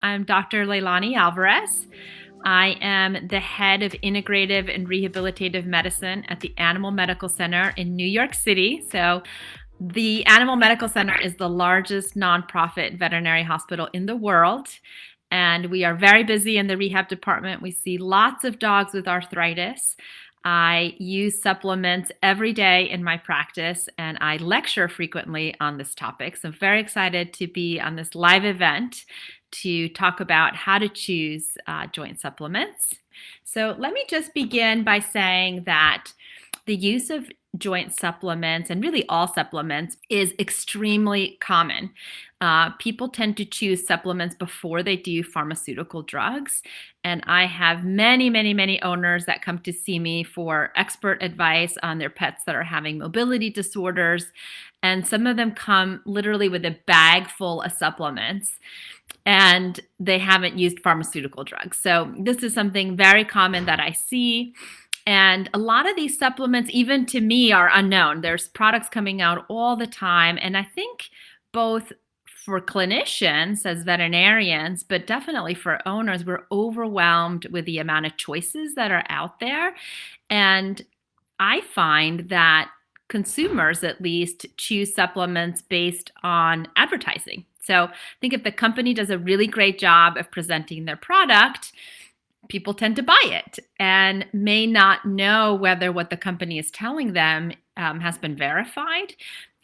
I'm Dr. Leilani Alvarez. I am the head of Integrative and Rehabilitative Medicine at the Animal Medical Center in New York City. So, the Animal Medical Center is the largest nonprofit veterinary hospital in the world. And we are very busy in the rehab department. We see lots of dogs with arthritis. I use supplements every day in my practice, and I lecture frequently on this topic. So I'm very excited to be on this live event to talk about how to choose joint supplements. So let me just begin by saying that the use of joint supplements, and really all supplements, is extremely common. People tend to choose supplements before they do pharmaceutical drugs. And I have many, many, many owners that come to see me for expert advice on their pets that are having mobility disorders. And some of them come literally with a bag full of supplements, and they haven't used pharmaceutical drugs. So this is something very common that I see. And a lot of these supplements, even to me, are unknown. There's products coming out all the time. And I think both for clinicians as veterinarians, but definitely for owners, we're overwhelmed with the amount of choices that are out there. And I find that consumers, at least, choose supplements based on advertising. So I think if the company does a really great job of presenting their product, people tend to buy it and may not know whether what the company is telling them has been verified.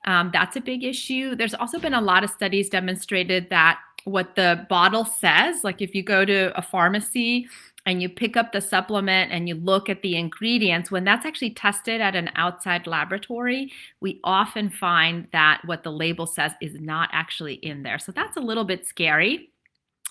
That's a big issue. There's also been a lot of studies demonstrated that what the bottle says, like if you go to a pharmacy and you pick up the supplement and you look at the ingredients, when that's actually tested at an outside laboratory, we often find that what the label says is not actually in there. So that's a little bit scary,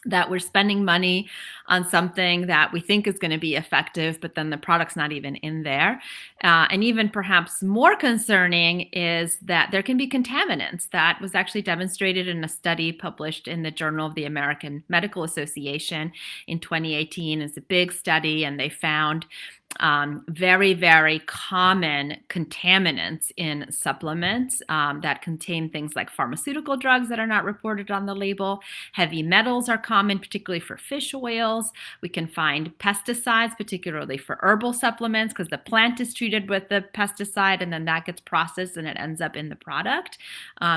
that we're spending money on something that we think is going to be effective, but then the product's not even in there. And even perhaps more concerning is that there can be contaminants. That was actually demonstrated in a study published in the Journal of the American Medical Association in 2018. It's a big study, and they found very, very common contaminants in supplements that contain things like pharmaceutical drugs that are not reported on the label. Heavy metals are common, particularly for fish oils. We can find pesticides, particularly for herbal supplements, because the plant is treated with the pesticide and then that gets processed and it ends up in the product.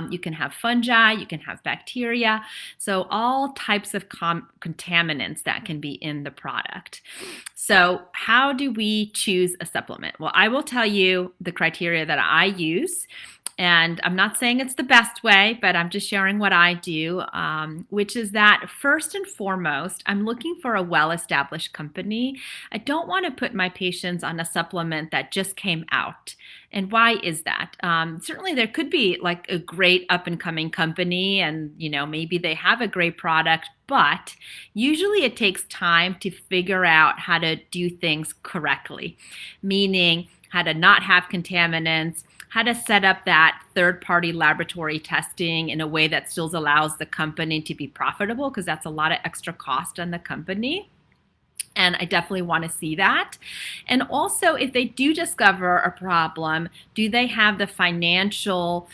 You can have fungi, you can have bacteria. So all types of contaminants that can be in the product. So how do we choose a supplement? Well, I will tell you the criteria that I use. And I'm not saying it's the best way, but I'm just sharing what I do, which is that first and foremost, I'm looking for a well-established company. I don't want to put my patients on a supplement that just came out. And why is that? Certainly there could be like a great up-and-coming company, and maybe they have a great product, but usually it takes time to figure out how to do things correctly, meaning how to not have contaminants, how to set up that third-party laboratory testing in a way that still allows the company to be profitable, because that's a lot of extra cost on the company. And I definitely want to see that. And also, if they do discover a problem, do they have the financial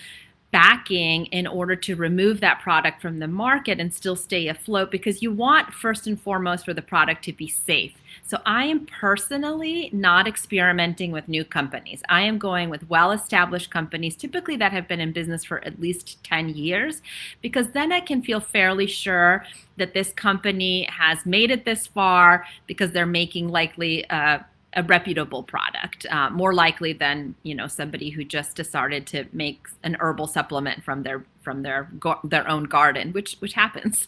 backing in order to remove that product from the market and still stay afloat? Because you want, first and foremost, for the product to be safe. So I am personally not experimenting with new companies. I am going with well-established companies, typically that have been in business for at least 10 years, because then I can feel fairly sure that this company has made it this far because they're making likely a reputable product, more likely than somebody who just decided to make an herbal supplement from their own garden, which happens.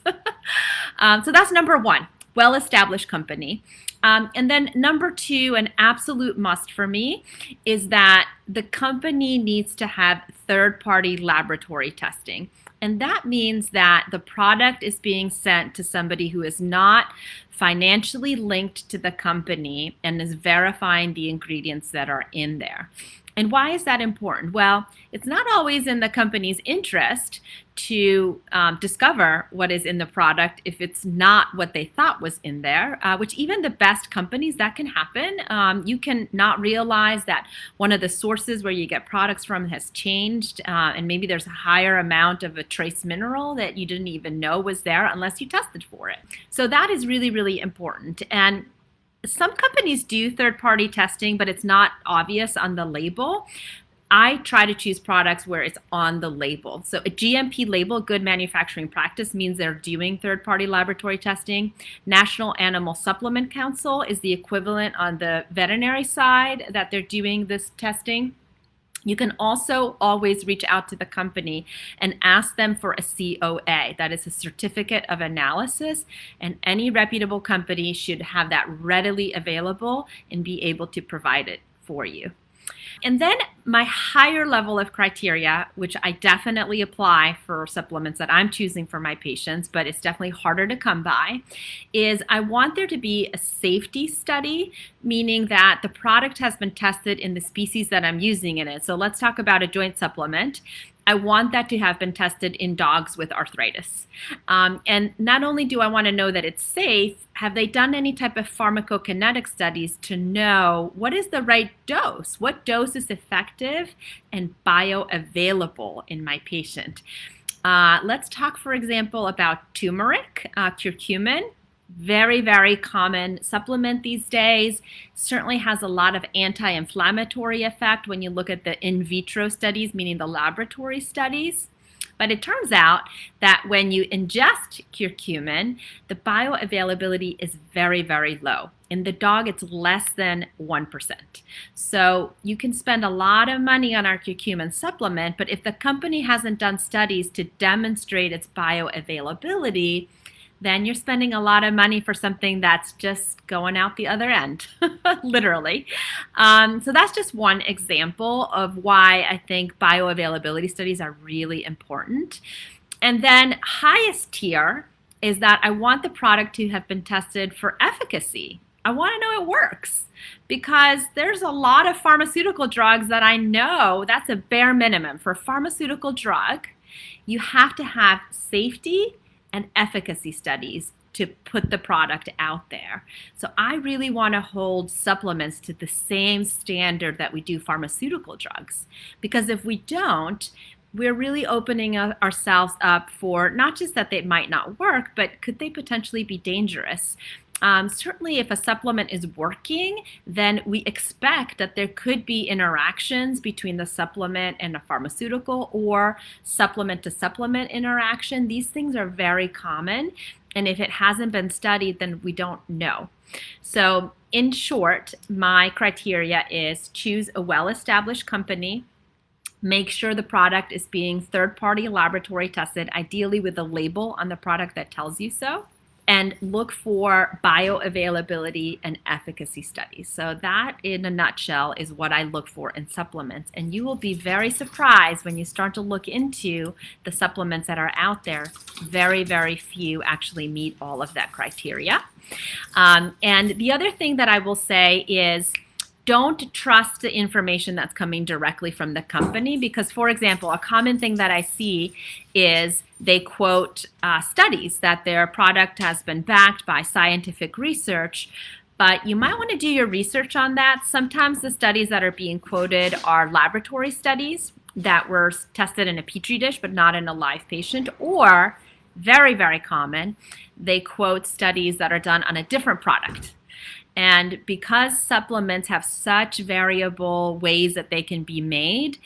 So that's number one, well-established company. And then number two, an absolute must for me, is that the company needs to have third-party laboratory testing. And that means that the product is being sent to somebody who is not financially linked to the company and is verifying the ingredients that are in there. And why is that important? Well, it's not always in the company's interest to discover what is in the product if it's not what they thought was in there, which even the best companies, that can happen. You can not realize that one of the sources where you get products from has changed, and maybe there's a higher amount of a trace mineral that you didn't even know was there unless you tested for it. So that is really, really important. And some companies do third-party testing, but it's not obvious on the label. I try to choose products where it's on the label. So a GMP label, good manufacturing practice, means they're doing third-party laboratory testing. National Animal Supplement Council is the equivalent on the veterinary side that they're doing this testing. You can also always reach out to the company and ask them for a COA, that is a certificate of analysis, and any reputable company should have that readily available and be able to provide it for you. And then my higher level of criteria, which I definitely apply for supplements that I'm choosing for my patients, but it's definitely harder to come by, is I want there to be a safety study, meaning that the product has been tested in the species that I'm using in it. So let's talk about a joint supplement. I want that to have been tested in dogs with arthritis. And not only do I want to know that it's safe, have they done any type of pharmacokinetic studies to know what is the right dose? What dose is effective and bioavailable in my patient? Let's talk, for example, about turmeric, curcumin. Very, very common supplement these days. Certainly has a lot of anti-inflammatory effect when you look at the in vitro studies, meaning the laboratory studies. But it turns out that when you ingest curcumin, the bioavailability is very, very low. In the dog, it's less than 1%. So you can spend a lot of money on our curcumin supplement, but if the company hasn't done studies to demonstrate its bioavailability, then you're spending a lot of money for something that's just going out the other end, literally. So that's just one example of why I think bioavailability studies are really important. And then highest tier is that I want the product to have been tested for efficacy. I want to know it works, because there's a lot of pharmaceutical drugs that I know that's a bare minimum. For a pharmaceutical drug, you have to have safety and efficacy studies to put the product out there. So I really want to hold supplements to the same standard that we do pharmaceutical drugs, because if we don't, we're really opening ourselves up for not just that they might not work, but could they potentially be dangerous? Certainly if a supplement is working, then we expect that there could be interactions between the supplement and a pharmaceutical, or supplement to supplement interaction. These things are very common, and if it hasn't been studied, then we don't know. So in short, my criteria is choose a well-established company, make sure the product is being third-party laboratory tested, ideally with a label on the product that tells you so, and look for bioavailability and efficacy studies. So that, in a nutshell, is what I look for in supplements. And you will be very surprised when you start to look into the supplements that are out there. Very, very few actually meet all of that criteria. And the other thing that I will say is, don't trust the information that's coming directly from the company, because, for example, a common thing that I see is they quote studies that their product has been backed by scientific research, but you might want to do your research on that. Sometimes the studies that are being quoted are laboratory studies that were tested in a petri dish but not in a live patient, or very, very common, they quote studies that are done on a different product. And because supplements have such variable ways that they can be made,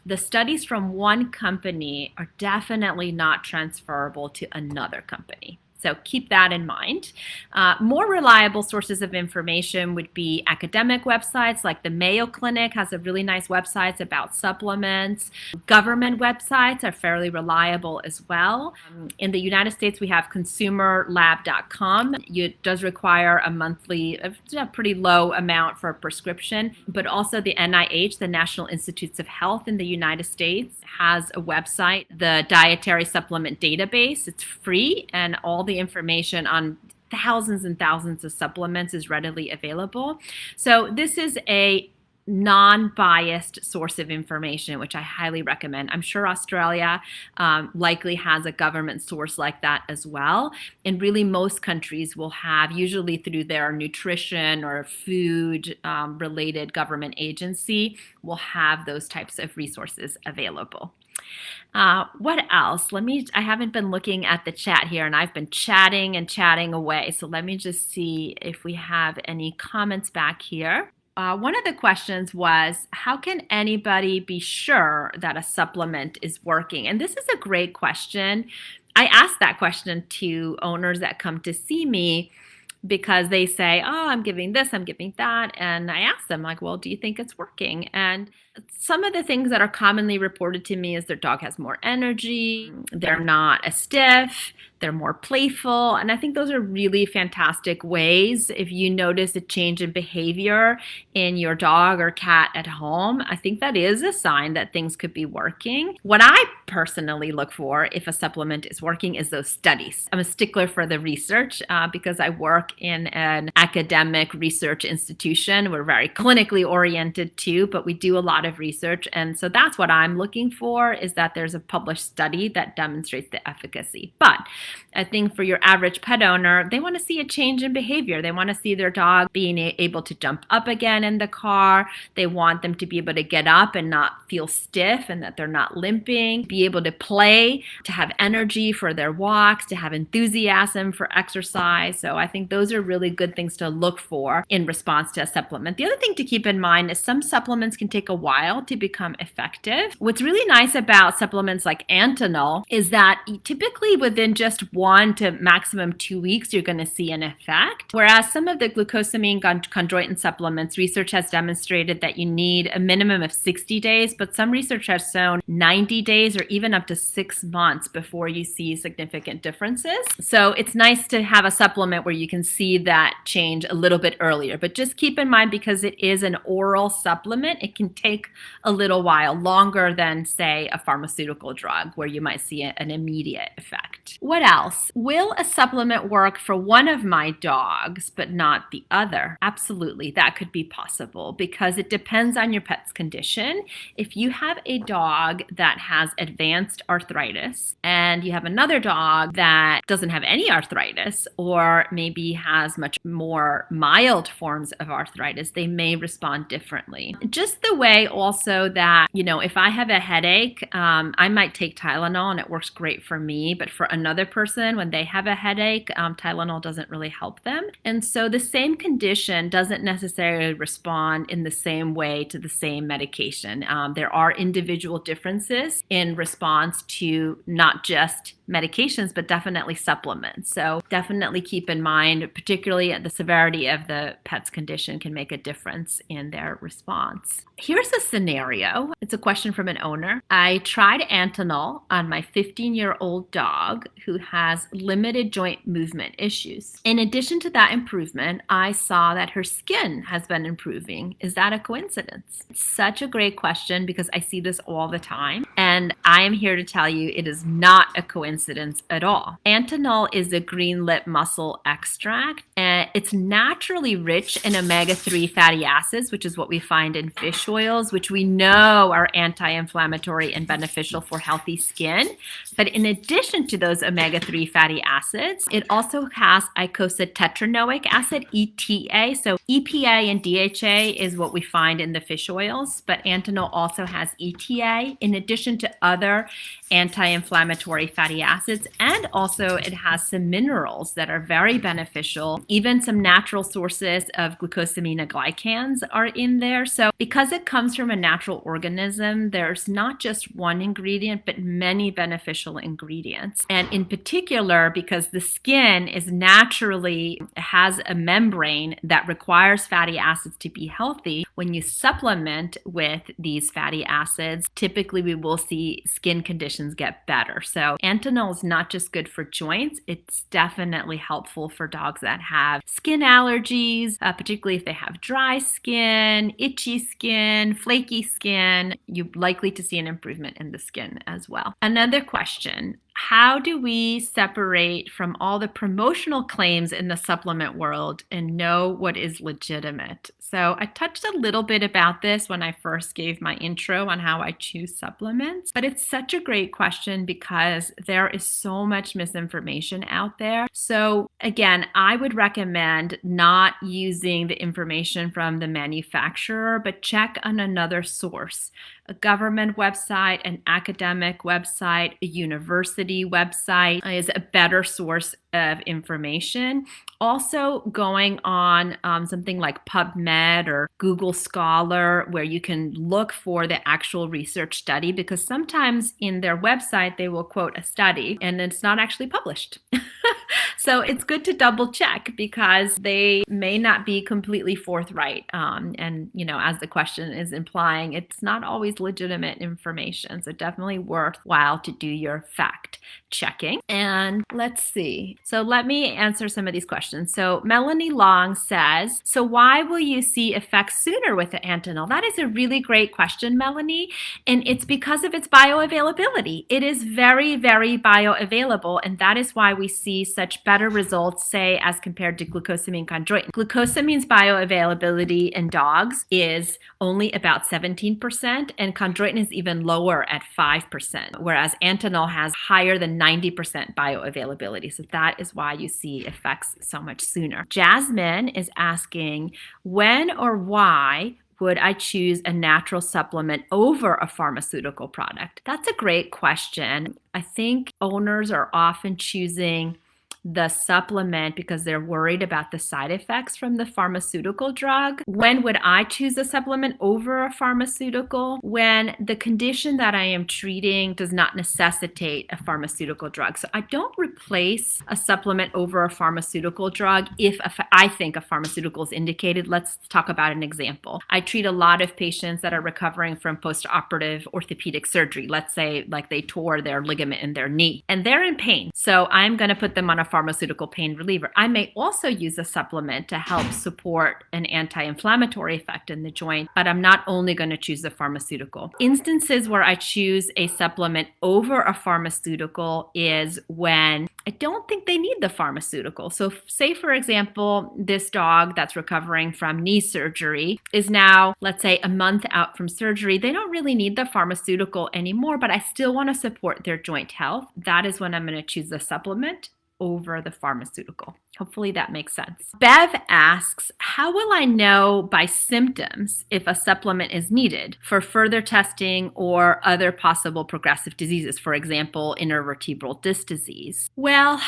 the studies from one company are definitely not transferable to another company. So keep that in mind. More reliable sources of information would be academic websites, like the Mayo Clinic has a really nice website about supplements. Government websites are fairly reliable as well. In the United States, we have consumerlab.com. It does require a monthly, a pretty low amount for a prescription, but also the NIH, the National Institutes of Health in the United States, has a website, the Dietary Supplement Database. It's free, and all the information on thousands and thousands of supplements is readily available. So this is a non-biased source of information, which I highly recommend. I'm sure Australia likely has a government source like that as well. And really most countries will have, usually through their nutrition or food related government agency, will have those types of resources available. What else? I haven't been looking at the chat here, and I've been chatting and chatting away. So let me just see if we have any comments back here. One of the questions was, how can anybody be sure that a supplement is working? And this is a great question. I ask that question to owners that come to see me because they say, oh, I'm giving this, I'm giving that. And I ask them, like, well, do you think it's working? And some of the things that are commonly reported to me is their dog has more energy, they're not as stiff, they're more playful. And I think those are really fantastic ways. If you notice a change in behavior in your dog or cat at home, I think that is a sign that things could be working. What I personally look for if a supplement is working is those studies. I'm a stickler for the research because I work in an academic research institution. We're very clinically oriented too, but we do a lot of research. And so that's what I'm looking for, is that there's a published study that demonstrates the efficacy. But I think for your average pet owner, they want to see a change in behavior. They want to see their dog being able to jump up again in the car. They want them to be able to get up and not feel stiff and that they're not limping, be able to play, to have energy for their walks, to have enthusiasm for exercise. So I think those are really good things to look for in response to a supplement. The other thing to keep in mind is some supplements can take a while to become effective. What's really nice about supplements like Antanol is that typically within just 1 to maximum 2 weeks, you're going to see an effect. Whereas some of the glucosamine chondroitin supplements, research has demonstrated that you need a minimum of 60 days, but some research has shown 90 days or even up to 6 months before you see significant differences. So it's nice to have a supplement where you can see that change a little bit earlier. But just keep in mind, because it is an oral supplement, it can take a little while, longer than, say, a pharmaceutical drug where you might see an immediate effect. What else? Will a supplement work for one of my dogs but not the other? Absolutely, that could be possible because it depends on your pet's condition. If you have a dog that has advanced arthritis and you have another dog that doesn't have any arthritis or maybe has much more mild forms of arthritis, they may respond differently. Just the way also that, if I have a headache, I might take Tylenol and it works great for me, but for another person, when they have a headache, Tylenol doesn't really help them. And so the same condition doesn't necessarily respond in the same way to the same medication. There are individual differences in response to not just medications, but definitely supplements. So definitely keep in mind, particularly the severity of the pet's condition can make a difference in their response. Here's a scenario. It's a question from an owner. I tried Antanol on my 15-year-old dog who has limited joint movement issues. In addition to that improvement, I saw that her skin has been improving. Is that a coincidence? It's such a great question because I see this all the time. And I am here to tell you it is not a coincidence at all. Antanol is a green lip mussel extract, and it's naturally rich in omega-3 fatty acids, which is what we find in fish oils, which we know are anti-inflammatory and beneficial for healthy skin. But in addition to those omega-3 fatty acids, it also has eicosapentaenoic acid, ETA. So EPA and DHA is what we find in the fish oils, but Antanol also has ETA in addition to other anti-inflammatory fatty acids, and also it has some minerals that are very beneficial. Even some natural sources of glucosaminoglycans are in there. So because it comes from a natural organism, there's not just one ingredient, but many beneficial ingredients. And in particular, because the skin has a membrane that requires fatty acids to be healthy, when you supplement with these fatty acids, typically we will see skin conditions get better. So Antanol is not just good for joints, it's definitely helpful for dogs that have skin allergies, particularly if they have dry skin, itchy skin, flaky skin. You're likely to see an improvement in the skin as well. Another question. How do we separate from all the promotional claims in the supplement world and know what is legitimate? So, I touched a little bit about this when I first gave my intro on how I choose supplements, but it's such a great question because there is so much misinformation out there. So, again, I would recommend not using the information from the manufacturer, but check on another source. A government website, an academic website, a university website is a better source of information. Also, going on something like PubMed or Google Scholar, where you can look for the actual research study, because sometimes in their website they will quote a study and it's not actually published. So it's good to double check because they may not be completely forthright. And, as the question is implying, it's not always legitimate information. So definitely worthwhile to do your fact checking. And let's see. So let me answer some of these questions. So Melanie Long says, so why will you see effects sooner with the Antanol? That is a really great question, Melanie. And it's because of its bioavailability. It is very, very bioavailable. And that is why we see such better results, say, as compared to glucosamine chondroitin. Glucosamine's bioavailability in dogs is only about 17%, and chondroitin is even lower at 5%, whereas Antanol has higher than 90% bioavailability. So that is why you see effects so much sooner. Jasmine is asking, when or why would I choose a natural supplement over a pharmaceutical product? That's a great question. I think owners are often choosing the supplement because they're worried about the side effects from the pharmaceutical drug. When would I choose a supplement over a pharmaceutical? When the condition that I am treating does not necessitate a pharmaceutical drug. So I don't replace a supplement over a pharmaceutical drug if I think a pharmaceutical is indicated. Let's talk about an example. I treat a lot of patients that are recovering from postoperative orthopedic surgery. Let's say like they tore their ligament in their knee and they're in pain. So I'm going to put them on a pharmaceutical pain reliever. I may also use a supplement to help support an anti-inflammatory effect in the joint, but I'm not only going to choose a pharmaceutical. Instances where I choose a supplement over a pharmaceutical is when I don't think they need the pharmaceutical. So say, for example, this dog that's recovering from knee surgery is now, let's say, a month out from surgery. They don't really need the pharmaceutical anymore, but I still want to support their joint health. That is when I'm going to choose the supplement over the pharmaceutical. Hopefully that makes sense. Bev asks, how will I know by symptoms if a supplement is needed for further testing or other possible progressive diseases, for example, intervertebral disc disease? Well,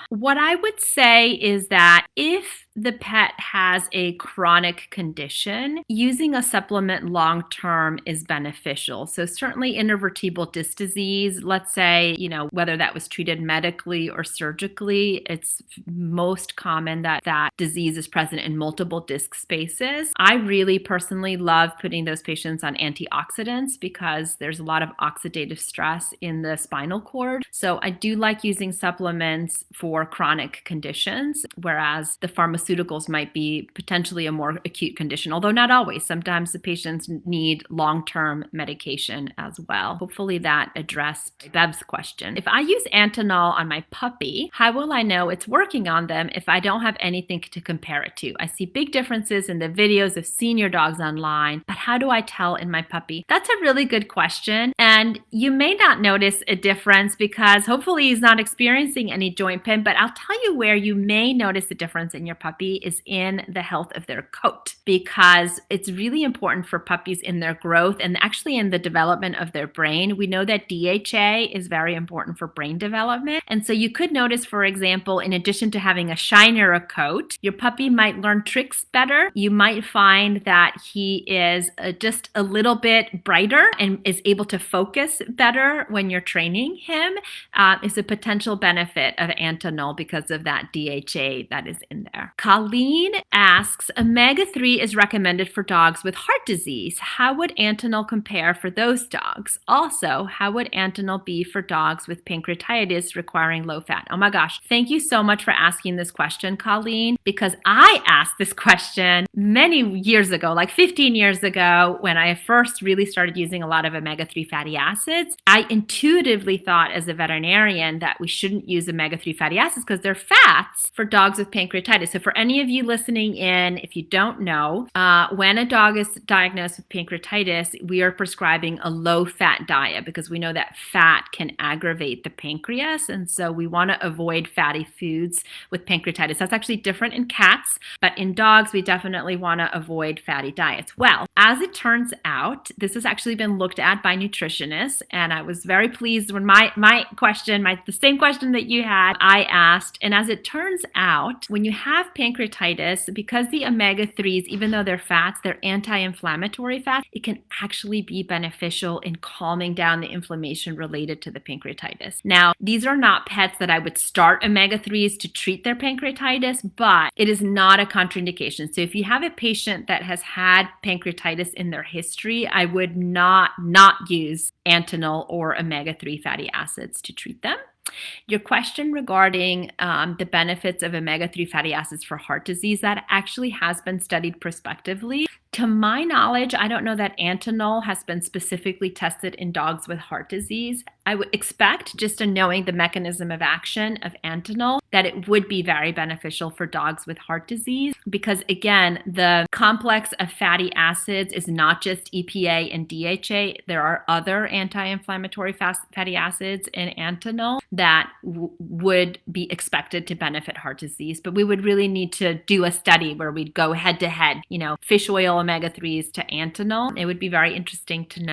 what I would say is that if the pet has a chronic condition, using a supplement long-term is beneficial. So certainly intervertebral disc disease, let's say, whether that was treated medically or surgically, it's most common that that disease is present in multiple disc spaces. I really personally love putting those patients on antioxidants because there's a lot of oxidative stress in the spinal cord. So I do like using supplements for chronic conditions, whereas the pharmaceuticals might be potentially a more acute condition, although not always. Sometimes the patients need long-term medication as well. Hopefully that addressed Bev's question. If I use Antanol on my puppy, how will I know it's working on them if I don't have anything to compare it to? I see big differences in the videos of senior dogs online, but how do I tell in my puppy? That's a really good question. And you may not notice a difference because hopefully he's not experiencing any joint pain, but I'll tell you where you may notice a difference in your puppy is in the health of their coat, because it's really important for puppies in their growth and actually in the development of their brain. We know that DHA is very important for brain development. And so you could notice, for example, in addition to having a shinier coat, your puppy might learn tricks better. You might find that he is just a little bit brighter and is able to focus better when you're training him. Is a potential benefit of Antanol because of that DHA that is in there. Colleen asks, omega-3 is recommended for dogs with heart disease. How would Antinol compare for those dogs? Also, how would Antinol be for dogs with pancreatitis requiring low fat? Oh my gosh. Thank you so much for asking this question, Colleen, because I asked this question many years ago, like 15 years ago, when I first really started using a lot of omega-3 fatty acids. I intuitively thought as a veterinarian that we shouldn't use omega-3 fatty acids because they're fats for dogs with pancreatitis. So for any of you listening in, if you don't know, when a dog is diagnosed with pancreatitis, we are prescribing a low-fat diet because we know that fat can aggravate the pancreas. And so we want to avoid fatty foods with pancreatitis. That's actually different in cats, but in dogs, we definitely want to avoid fatty diets. Well, as it turns out, this has actually been looked at by nutritionists, and I was very pleased when my question, the same question that you had, I asked. And as it turns out, when you have pancreatitis, because the omega-3s, even though they're fats, they're anti-inflammatory fats, it can actually be beneficial in calming down the inflammation related to the pancreatitis. Now, these are not pets that I would start omega-3s to treat their pancreatitis, but it is not a contraindication. So if you have a patient that has had pancreatitis in their history, I would not use Antinol or omega-3 fatty acids to treat them. Your question regarding the benefits of omega-3 fatty acids for heart disease, that actually has been studied prospectively. To my knowledge, I don't know that Antinol has been specifically tested in dogs with heart disease. I would expect, just in knowing the mechanism of action of Antinol, that it would be very beneficial for dogs with heart disease because, again, the complex of fatty acids is not just EPA and DHA. There are other anti-inflammatory fatty acids in Antinol that would be expected to benefit heart disease. But we would really need to do a study where we'd go head to head, fish oil omega-3s to Antinol. It would be very interesting to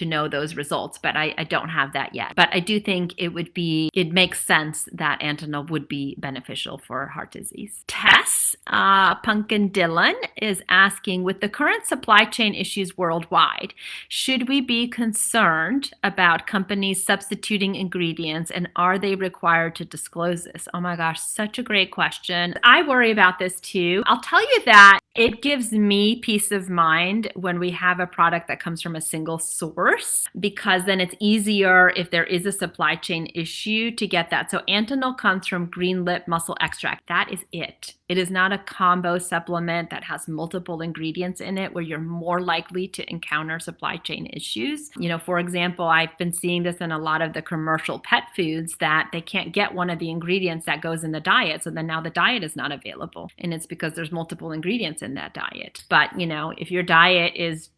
know those results, but I don't have that yet. But I do think it makes sense that Antinol would be beneficial for heart disease. Tess Pumpkin Dillon is asking, with the current supply chain issues worldwide, should we be concerned about companies substituting ingredients, and are they required to disclose this? Oh my gosh, such a great question. I worry about this too. I'll tell you that it gives me peace of mind when we have a product that comes from a single source, because then it's easier if there is a supply chain issue to get that. So Antinol comes from green lip mussel extract. That is it. It is not a combo supplement that has multiple ingredients in it where you're more likely to encounter supply chain issues. For example, I've been seeing this in a lot of the commercial pet foods that they can't get one of the ingredients that goes in the diet. So then now the diet is not available. And it's because there's multiple ingredients in that diet. But, if your diet is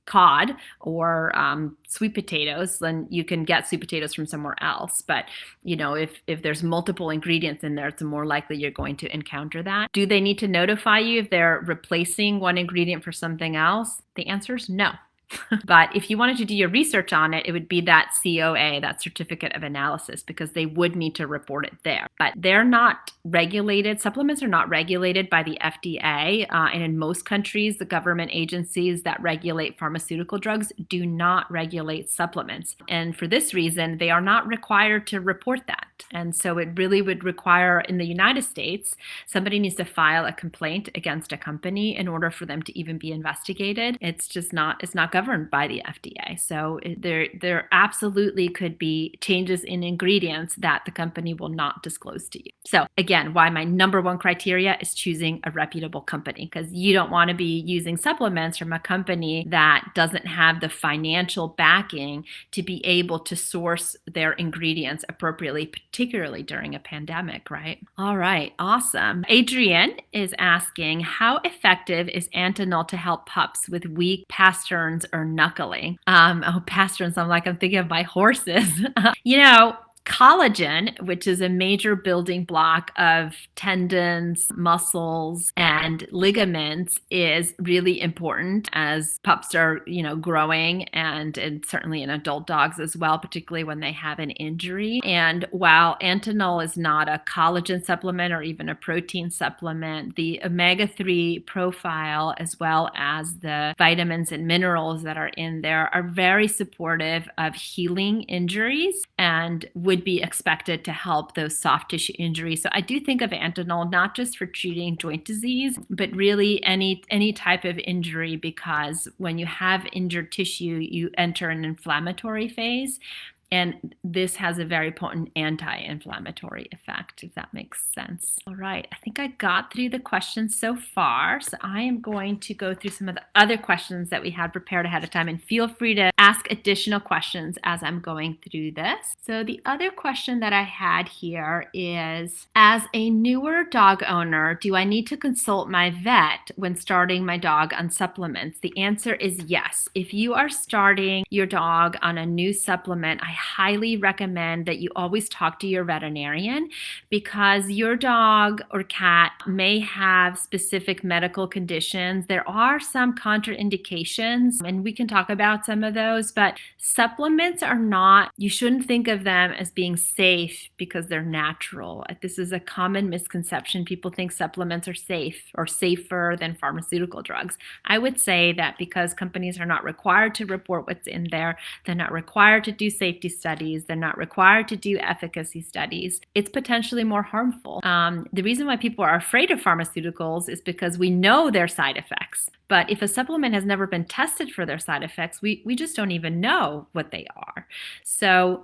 cod or sweet potatoes, then you can get sweet potatoes from somewhere else. But, if there's multiple ingredients in there, it's more likely you're going to encounter that. Do they need to notify you if they're replacing one ingredient for something else? The answer is no. But if you wanted to do your research on it, it would be that COA, that certificate of analysis, because they would need to report it there. But they're not regulated. Supplements are not regulated by the FDA. And in most countries, the government agencies that regulate pharmaceutical drugs do not regulate supplements. And for this reason, they are not required to report that. And so it really would require, in the United States, somebody needs to file a complaint against a company in order for them to even be investigated. It's not governed by the FDA. So there absolutely could be changes in ingredients that the company will not disclose to you. So again, why my number one criteria is choosing a reputable company, because you don't want to be using supplements from a company that doesn't have the financial backing to be able to source their ingredients appropriately, particularly during a pandemic, right? All right, awesome. Adrienne is asking, how effective is Antinol to help pups with weak pasterns or knuckling? Pasterns, I'm thinking of my horses. Collagen, which is a major building block of tendons, muscles, and ligaments, is really important as pups are, growing, and certainly in adult dogs as well, particularly when they have an injury. And while Antinol is not a collagen supplement or even a protein supplement, the omega-3 profile, as well as the vitamins and minerals that are in there, are very supportive of healing injuries and would would be expected to help those soft tissue injuries. So I do think of Antinol not just for treating joint disease, but really any type of injury, because when you have injured tissue, you enter an inflammatory phase. And this has a very potent anti-inflammatory effect, if that makes sense. All right, I think I got through the questions so far. So I am going to go through some of the other questions that we had prepared ahead of time, and feel free to ask additional questions as I'm going through this. So the other question that I had here is, as a newer dog owner, do I need to consult my vet when starting my dog on supplements? The answer is yes. If you are starting your dog on a new supplement, I highly recommend that you always talk to your veterinarian, because your dog or cat may have specific medical conditions. There are some contraindications, and we can talk about some of those, but supplements are not, you shouldn't think of them as being safe because they're natural. This is a common misconception. People think supplements are safe or safer than pharmaceutical drugs. I would say that because companies are not required to report what's in there, they're not required to do safety studies, they're not required to do efficacy studies, it's potentially more harmful. The reason why people are afraid of pharmaceuticals is because we know their side effects. But if a supplement has never been tested for their side effects, we just don't even know what they are. So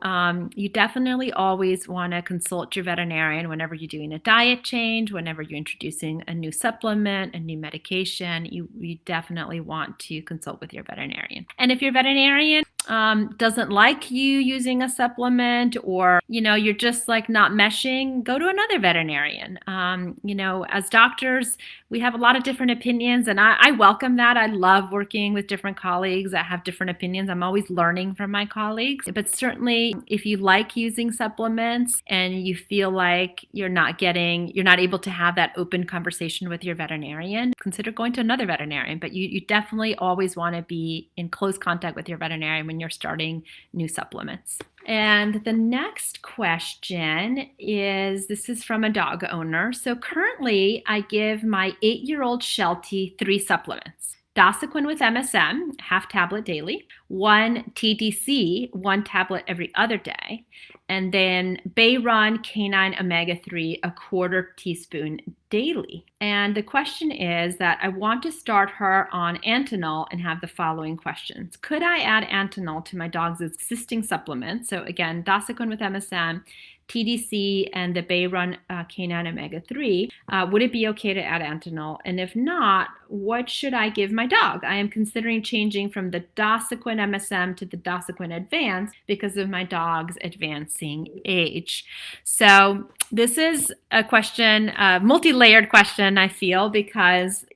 you definitely always want to consult your veterinarian whenever you're doing a diet change, whenever you're introducing a new supplement, a new medication. You definitely want to consult with your veterinarian. And if your veterinarian doesn't like you using a supplement, or you're just like not meshing, go to another veterinarian. As doctors, we have a lot of different opinions, and I welcome that. I love working with different colleagues that have different opinions. I'm always learning from my colleagues. But certainly, if you like using supplements and you feel like you're not able to have that open conversation with your veterinarian, consider going to another veterinarian. But you definitely always want to be in close contact with your veterinarian when you're starting new supplements. And the next question is, this is from a dog owner. So currently I give my 8-year-old Sheltie 3 supplements: Dosiquin with MSM, half tablet daily, 1 TDC, 1 tablet every other day, and then Bayron Canine Omega-3, a 1/4 teaspoon daily. And the question is that I want to start her on Antinol and have the following questions. Could I add Antinol to my dog's existing supplements? So again, Dosiquin with MSM, TDC, and the Bayron Canine Omega-3. Would it be okay to add Antinol? And if not, what should I give my dog? I am considering changing from the Dosiquin MSM to the Dosiquin Advanced because of my dog's advancing age. So this is a question, a multi-layered question, I feel, because,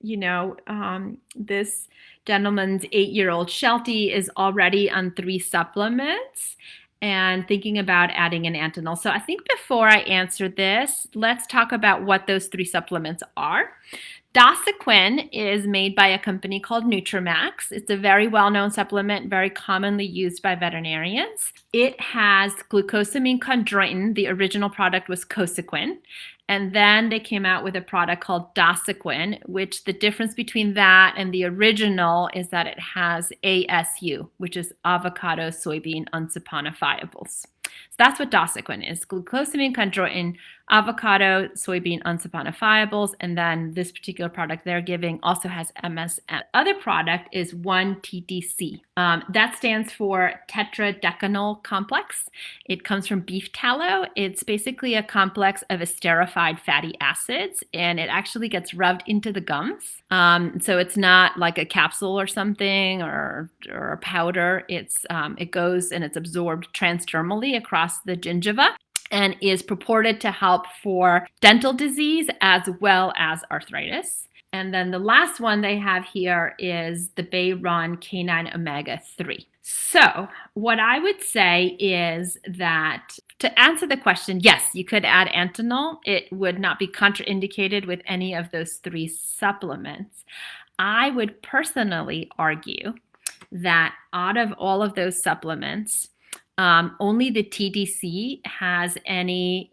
this gentleman's 8-year-old Sheltie is already on 3 supplements and thinking about adding an Antinol. So I think before I answer this, let's talk about what those 3 supplements are. Dosiquin is made by a company called Nutramax. It's a very well-known supplement, very commonly used by veterinarians. It has glucosamine chondroitin. The original product was Cosequin. And then they came out with a product called Dosiquin, which the difference between that and the original is that it has ASU, which is avocado soybean unsaponifiables. So that's what Dosiquin is: glucosamine chondroitin, avocado soybean unsaponifiables, and then this particular product they're giving also has MSM. The other product is 1 TDC. That stands for tetradecanol complex. It comes from beef tallow. It's basically a complex of esterified fatty acids, and it actually gets rubbed into the gums. So it's not like a capsule or something or a powder. It goes and it's absorbed transdermally across the gingiva, and is purported to help for dental disease as well as arthritis. And then the last one they have here is the Bayron Canine Omega-3. So what I would say is that to answer the question, yes, you could add Antinol. It would not be contraindicated with any of those 3 supplements. I would personally argue that out of all of those supplements, only the TDC has any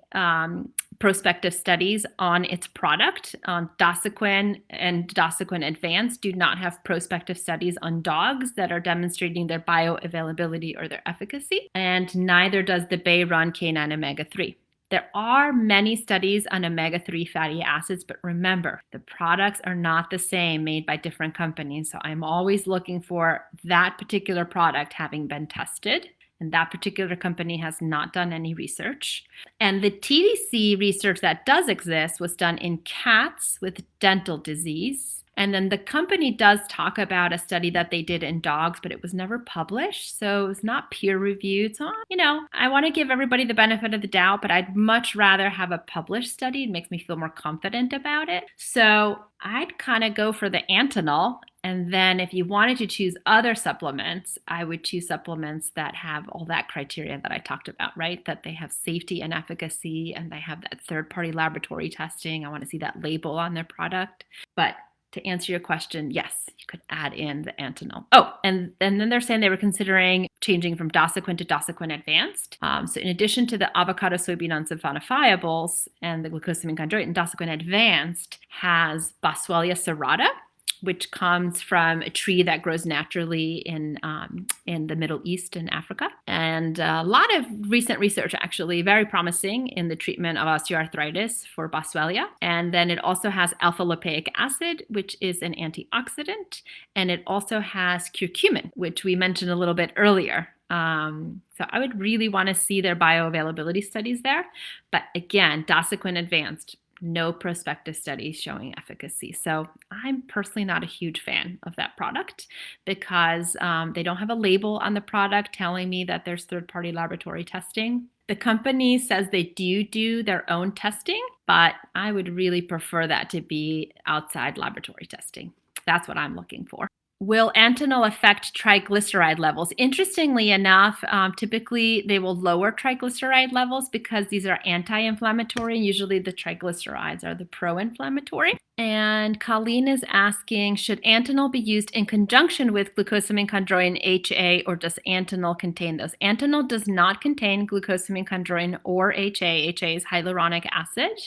prospective studies on its product. Dosiquin and Dosiquin Advanced do not have prospective studies on dogs that are demonstrating their bioavailability or their efficacy, and neither does the Bay-Run Canine Omega-3. There are many studies on omega-3 fatty acids, but remember, the products are not the same, made by different companies. So I'm always looking for that particular product having been tested, and that particular company has not done any research. And the TDC research that does exist was done in cats with dental disease. And then the company does talk about a study that they did in dogs, but it was never published. So it was not peer reviewed. So, I want to give everybody the benefit of the doubt, but I'd much rather have a published study. It makes me feel more confident about it. So I'd kind of go for the Antinol. And then if you wanted to choose other supplements, I would choose supplements that have all that criteria that I talked about, right? That they have safety and efficacy, and they have that third-party laboratory testing. I want to see that label on their product. But to answer your question, yes, you could add in the Antinol. Oh, and then they're saying they were considering changing from Dosiquin to Dosiquin Advanced. So in addition to the avocado soybean unsaponifiables and the glucosamine chondroitin, Dosiquin Advanced has Boswellia serrata, which comes from a tree that grows naturally in the Middle East and Africa. And a lot of recent research, actually, very promising in the treatment of osteoarthritis for Boswellia. And then it also has alpha-lipoic acid, which is an antioxidant. And it also has curcumin, which we mentioned a little bit earlier. So I would really want to see their bioavailability studies there. But again, Dosiquin Advanced, no prospective studies showing efficacy. So I'm personally not a huge fan of that product because they don't have a label on the product telling me that there's third-party laboratory testing. The company says they do their own testing, but I would really prefer that to be outside laboratory testing. That's what I'm looking for. Will Antinol affect triglyceride levels? Interestingly enough, typically they will lower triglyceride levels because these are anti-inflammatory. Usually the triglycerides are the pro-inflammatory. And Colleen is asking, should Antinol be used in conjunction with glucosamine chondroitin HA, or does Antinol contain those? Antinol does not contain glucosamine chondroitin or HA. HA is hyaluronic acid.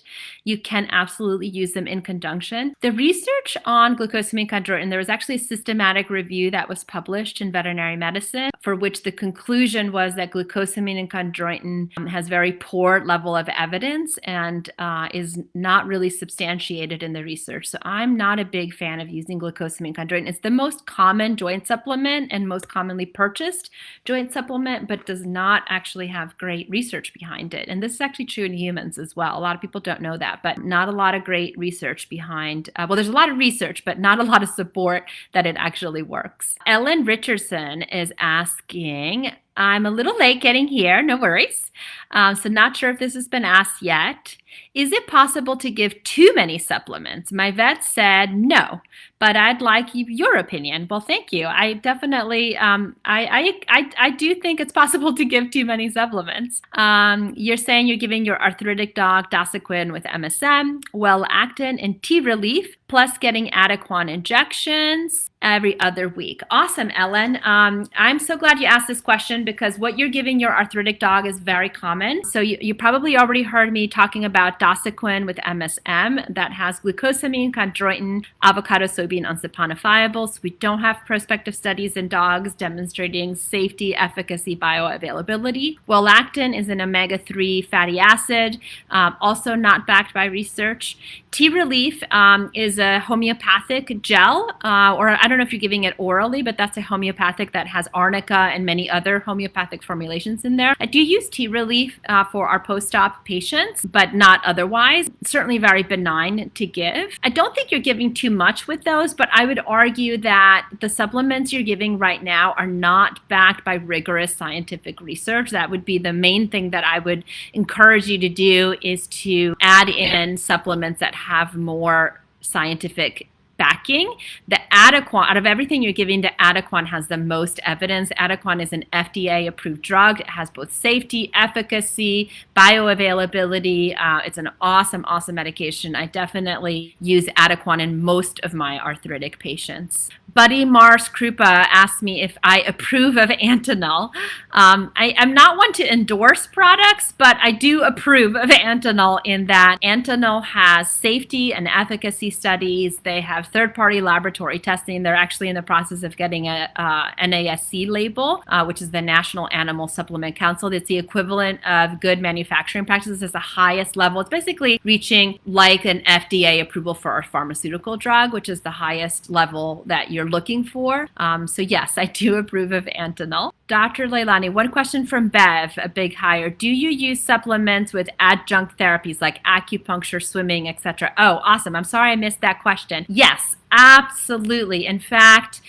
You can absolutely use them in conjunction. The research on glucosamine chondroitin, there was actually a systematic review that was published in Veterinary Medicine, for which the conclusion was that glucosamine and chondroitin has very poor level of evidence and is not really substantiated in the research. So I'm not a big fan of using glucosamine chondroitin. It's the most common joint supplement and most commonly purchased joint supplement, but does not actually have great research behind it. And this is actually true in humans as well. A lot of people don't know that, but not a lot of great research behind. Well, there's a lot of research, but not a lot of support that it actually works. Ellen Richardson is asking, I'm a little late getting here, no worries. So not sure if this has been asked yet. Is it possible to give too many supplements? My vet said no, but I'd like your opinion. Well, thank you. I definitely, I do think it's possible to give too many supplements. You're saying you're giving your arthritic dog Dosiquin with MSM, Well-Actin, and T-Relief, plus getting Adequan injections every other week. Awesome, Ellen. I'm so glad you asked this question because what you're giving your arthritic dog is very common. So you probably already heard me talking about Dosiquin with MSM that has glucosamine, chondroitin, avocado soybean unsaponifiables. We don't have prospective studies in dogs demonstrating safety, efficacy, bioavailability. Well-Actin is an omega-3 fatty acid, also not backed by research. T-Relief is a homeopathic gel, or I don't know if you're giving it orally, but that's a homeopathic that has arnica and many other homeopathic formulations in there. I do use T-Relief for our post-op patients, but not otherwise. Certainly very benign to give. I don't think you're giving too much with those, but I would argue that the supplements you're giving right now are not backed by rigorous scientific research. That would be the main thing that I would encourage you to do, is to add in supplements that have more scientific backing. The Adequan, out of everything you're giving, the Adequan has the most evidence. Adequan is an FDA-approved drug. It has both safety, efficacy, bioavailability. It's an awesome, awesome medication. I definitely use Adequan in most of my arthritic patients. Buddy Mars Krupa asked me if I approve of Antanol. I'm not one to endorse products, but I do approve of Antanol in that Antanol has safety and efficacy studies. They have third-party laboratory testing. They're actually in the process of getting a NASC label, which is the National Animal Supplement Council. It's the equivalent of good manufacturing practices. It's the highest level. It's basically reaching like an FDA approval for a pharmaceutical drug, which is the highest level that you're looking for. So yes, I do approve of Antanol. Dr. Leilani, one question from Bev, a big hire. Do you use supplements with adjunct therapies like acupuncture, swimming, etc.? Oh, awesome. I'm sorry I missed that question. Yes, absolutely. In fact,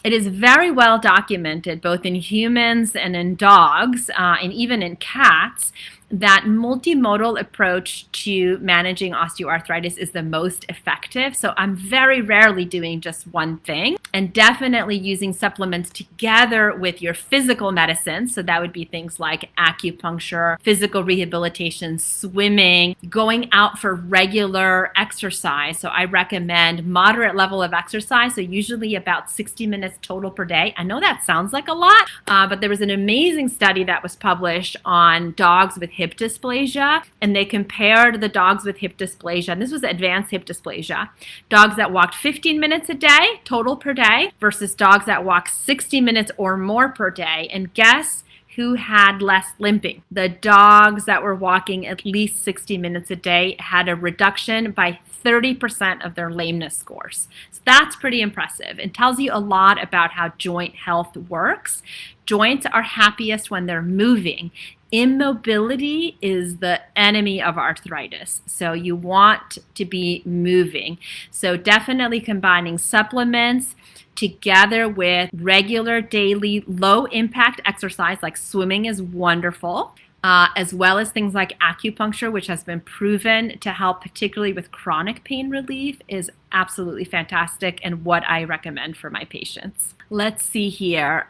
it is very well documented both in humans and in dogs and even in cats that multimodal approach to managing osteoarthritis is the most effective. So I'm very rarely doing just one thing, and definitely using supplements together with your physical medicine. So that would be things like acupuncture, physical rehabilitation, swimming, going out for regular exercise. So I recommend moderate level of exercise. So usually about 60 minutes total per day. I know that sounds like a lot, but there was an amazing study that was published on dogs with hip dysplasia, and they compared the dogs with hip dysplasia, and this was advanced hip dysplasia, dogs that walked 15 minutes a day total per day versus dogs that walked 60 minutes or more per day. And guess who had less limping? The dogs that were walking at least 60 minutes a day had a reduction by 30% of their lameness scores. So that's pretty impressive. It tells you a lot about how joint health works. Joints are happiest when they're moving. Immobility is the enemy of arthritis. So you want to be moving. So definitely combining supplements together with regular daily low impact exercise like swimming is wonderful. As well as things like acupuncture, which has been proven to help particularly with chronic pain relief, is absolutely fantastic and what I recommend for my patients. Let's see here.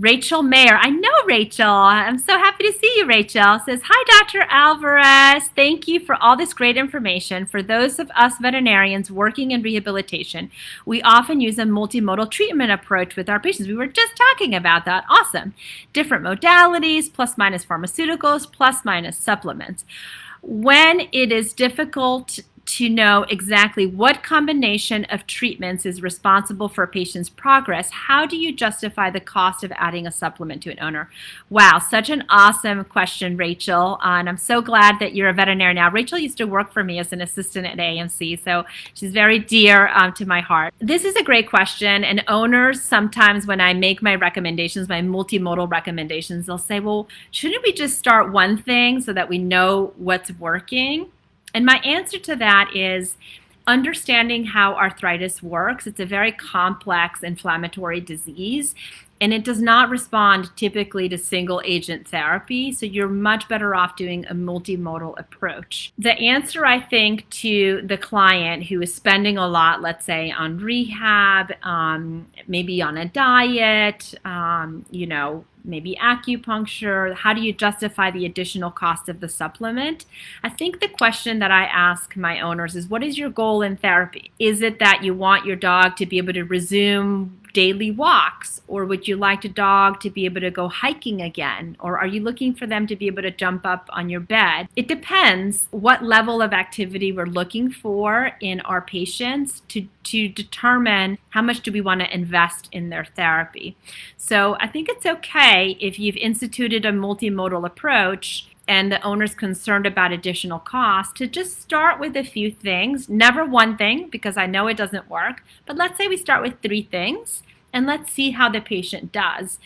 Rachel Mayer. I know Rachel. I'm so happy to see you, Rachel. Says, hi, Dr. Alvarez. Thank you for all this great information. For those of us veterinarians working in rehabilitation, we often use a multimodal treatment approach with our patients. We were just talking about that. Awesome. Different modalities, plus minus pharmaceuticals, plus minus supplements. When it is difficult to know exactly what combination of treatments is responsible for a patient's progress, how do you justify the cost of adding a supplement to an owner? Wow, such an awesome question, Rachel. And I'm so glad that you're a veterinarian now. Rachel used to work for me as an assistant at AMC, so she's very dear to my heart. This is a great question, and owners sometimes when I make my recommendations, my multimodal recommendations, they'll say, well, shouldn't we just start one thing so that we know what's working? And my answer to that is understanding how arthritis works. It's a very complex inflammatory disease, and it does not respond typically to single agent therapy. So you're much better off doing a multimodal approach. The answer, I think, to the client who is spending a lot, let's say on rehab, maybe on a diet, maybe acupuncture, how do you justify the additional cost of the supplement? I think the question that I ask my owners is, what is your goal in therapy? Is it that you want your dog to be able to resume daily walks, or would you like the dog to be able to go hiking again, or are you looking for them to be able to jump up on your bed? It depends what level of activity we're looking for in our patients to determine how much do we want to invest in their therapy. So I think it's okay if you've instituted a multimodal approach and the owner's concerned about additional costs to just start with a few things, never one thing, because I know it doesn't work, but let's say we start with 3 things and let's see how the patient does.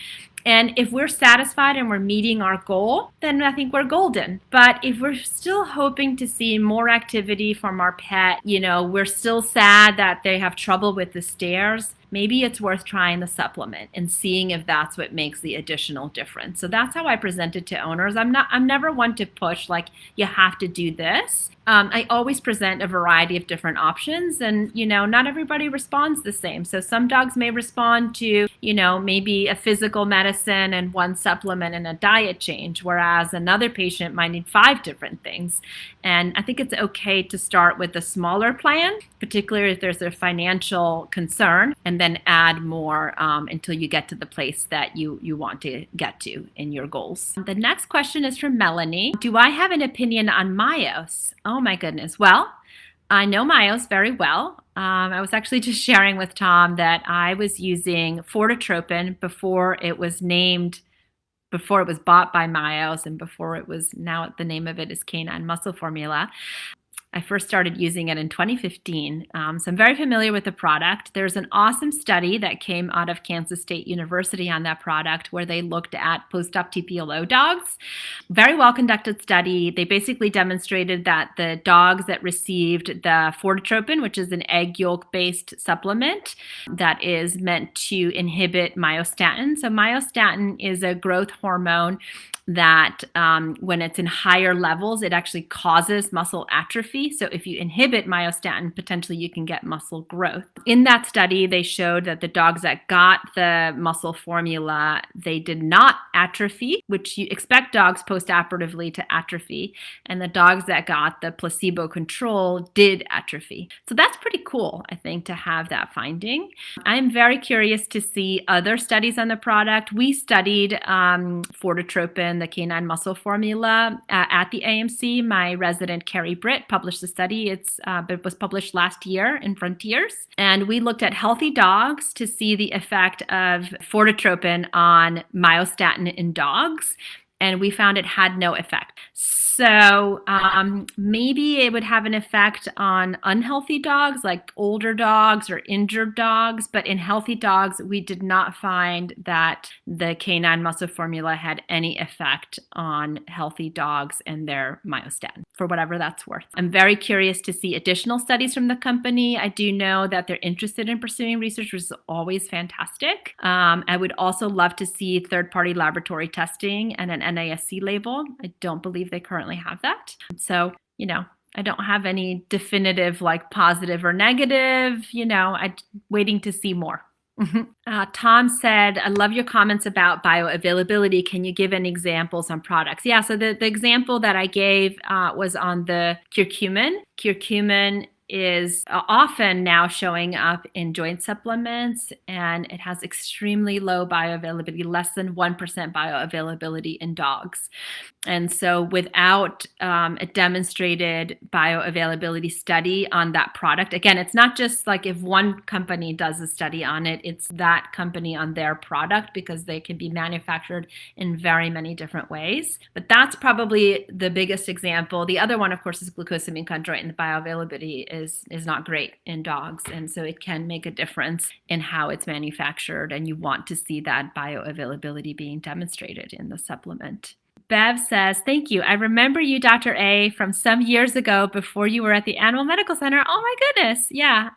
And if we're satisfied and we're meeting our goal, then I think we're golden. But if we're still hoping to see more activity from our pet, we're still sad that they have trouble with the stairs, maybe it's worth trying the supplement and seeing if that's what makes the additional difference. So that's how I present it to owners. I'm never one to push like you have to do this. I always present a variety of different options, and not everybody responds the same. So some dogs may respond to maybe a physical medicine and one supplement and a diet change, whereas another patient might need 5 different things. And I think it's okay to start with a smaller plan, particularly if there's a financial concern, and then add more until you get to the place that you want to get to in your goals. The next question is from Melanie. Do I have an opinion on Myos? Oh my goodness. Well, I know Myos very well. I was actually just sharing with Tom that I was using Fortitropin before it was bought by Myos, and before it was, now the name of it is Canine Muscle Formula. I first started using it in 2015, so I'm very familiar with the product. There's an awesome study that came out of Kansas State University on that product where they looked at post-op TPLO dogs. Very well-conducted study. They basically demonstrated that the dogs that received the Fortitropin, which is an egg yolk-based supplement that is meant to inhibit myostatin. So myostatin is a growth hormone that when it's in higher levels, it actually causes muscle atrophy. So if you inhibit myostatin, potentially you can get muscle growth. In that study, they showed that the dogs that got the muscle formula, they did not atrophy, which you expect dogs post-operatively to atrophy. And the dogs that got the placebo control did atrophy. So that's pretty cool, I think, to have that finding. I'm very curious to see other studies on the product. We studied Fortitropin, the canine muscle formula, at the AMC. My resident, Carrie Britt, published the study. It was published last year in Frontiers. And we looked at healthy dogs to see the effect of Fortitropin on myostatin in dogs. And we found it had no effect. So maybe it would have an effect on unhealthy dogs, like older dogs or injured dogs. But in healthy dogs, we did not find that the canine muscle formula had any effect on healthy dogs and their myostatin, for whatever that's worth. I'm very curious to see additional studies from the company. I do know that they're interested in pursuing research, which is always fantastic. I would also love to see third-party laboratory testing and an NASC label. I don't believe they currently have that. So, I don't have any definitive like positive or negative, I'm waiting to see more. Tom said, I love your comments about bioavailability. Can you give any examples on products? Yeah, so the example that I gave was on the curcumin. Curcumin is often now showing up in joint supplements, and it has extremely low bioavailability, less than 1% bioavailability in dogs. And so without a demonstrated bioavailability study on that product, again, it's not just like if one company does a study on it, it's that company on their product, because they can be manufactured in very many different ways. But that's probably the biggest example. The other one, of course, is glucosamine chondroitin, and the bioavailability is not great in dogs. And so it can make a difference in how it's manufactured, and you want to see that bioavailability being demonstrated in the supplement. Bev says, thank you. I remember you, Dr. A, from some years ago before you were at the Animal Medical Center. Oh my goodness. Yeah.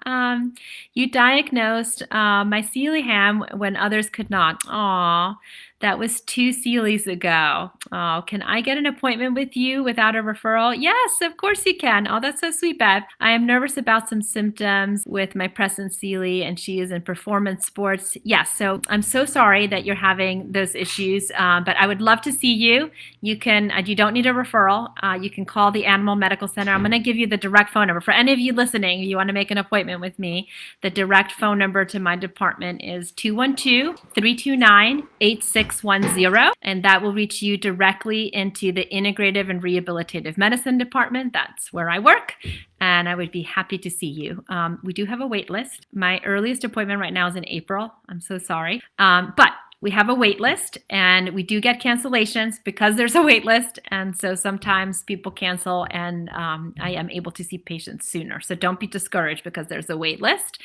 You diagnosed my Sealy ham when others could not. Aw, that was 2 Sealies ago. Oh, can I get an appointment with you without a referral? Yes, of course you can. Oh, that's so sweet, Bev. I am nervous about some symptoms with my present Sealy, and she is in performance sports. Yes, so I'm so sorry that you're having those issues, but I would love to see you. You don't need a referral. You can call the Animal Medical Center. I'm going to give you the direct phone number. For any of you listening, if you want to make an appointment with me, the direct phone number to my department is 212-329-8610, and that will reach you directly into the Integrative and Rehabilitative Medicine department. That's where I work, and I would be happy to see you. We do have a wait list. My earliest appointment right now is in April. I'm so sorry. But we have a wait list, and we do get cancellations because there's a wait list. And so sometimes people cancel, and I am able to see patients sooner. So don't be discouraged because there's a wait list.